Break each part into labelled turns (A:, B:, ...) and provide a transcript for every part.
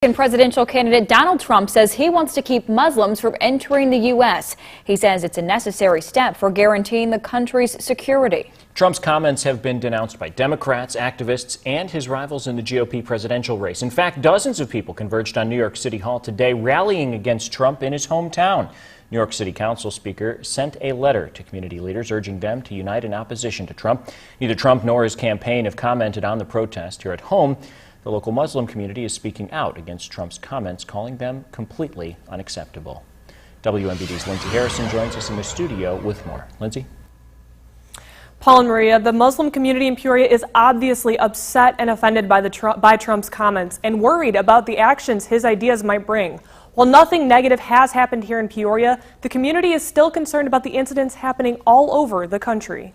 A: Presidential candidate Donald Trump says he wants to keep Muslims from entering the U.S. He says it's a necessary step for guaranteeing the country's security.
B: Trump's comments have been denounced by Democrats, activists, and his rivals in the GOP presidential race. In fact, dozens of people converged on New York City Hall today, rallying against Trump in his hometown. New York City Council Speaker sent a letter to community leaders urging them to unite in opposition to Trump. Neither Trump nor his campaign have commented on the protest. Here at home, the local Muslim community is speaking out against Trump's comments, calling them completely unacceptable. WMBD's Lindsay Harrison joins us in the studio with more. Lindsay?
C: Paul and Maria, the Muslim community in Peoria is obviously upset and offended by Trump's comments and worried about the actions his ideas might bring. While nothing negative has happened here in Peoria, the community is still concerned about the incidents happening all over the country.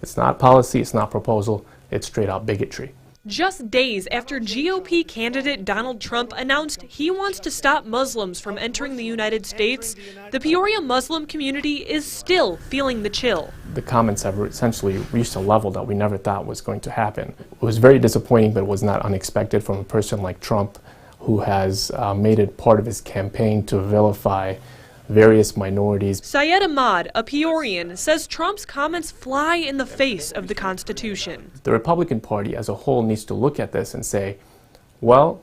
D: It's not policy, it's not proposal, it's straight out bigotry.
E: Just days after GOP candidate Donald Trump announced he wants to stop Muslims from entering the United States, the Peoria Muslim community is still feeling the chill.
D: The comments have essentially reached a level that we never thought was going to happen. It was very disappointing, but it was not unexpected from a person like Trump, who has made it part of his campaign to vilify various minorities.
E: Syed Ahmad, a Peorian, says Trump's comments fly in the face of the Constitution.
D: The Republican Party as a whole needs to look at this and say, well,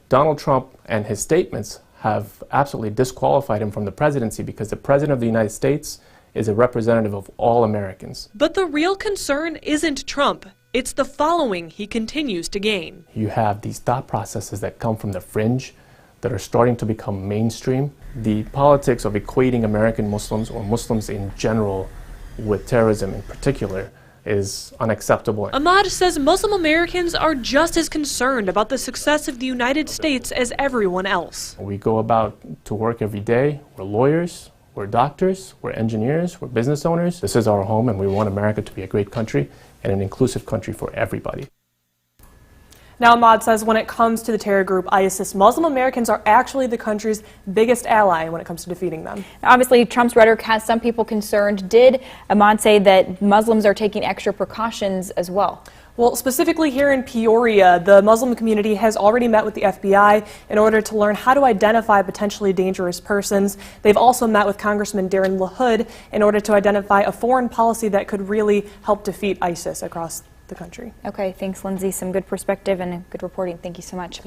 D: Donald Trump and his statements have absolutely disqualified him from the presidency because the President of the United States is a representative of all Americans.
E: But the real concern isn't Trump. It's the following he continues to gain.
D: You have these thought processes that come from the fringe that are starting to become mainstream. The politics of equating American Muslims or Muslims in general with terrorism in particular is unacceptable.
E: Ahmad says Muslim Americans are just as concerned about the success of the United States as everyone else.
D: We go about to work every day. We're lawyers, we're doctors, we're engineers, we're business owners. This is our home and we want America to be a great country and an inclusive country for everybody.
C: Now, Ahmad says when it comes to the terror group ISIS, Muslim Americans are actually the country's biggest ally when it comes to defeating them.
A: Obviously, Trump's rhetoric has some people concerned. Did Ahmad say that Muslims are taking extra precautions as well?
C: Well, specifically here in Peoria, the Muslim community has already met with the FBI in order to learn how to identify potentially dangerous persons. They've also met with Congressman Darren LaHood in order to identify a foreign policy that could really help defeat ISIS across the country.
A: Okay, thanks, Lindsay. Some good perspective and good reporting. Thank you so much.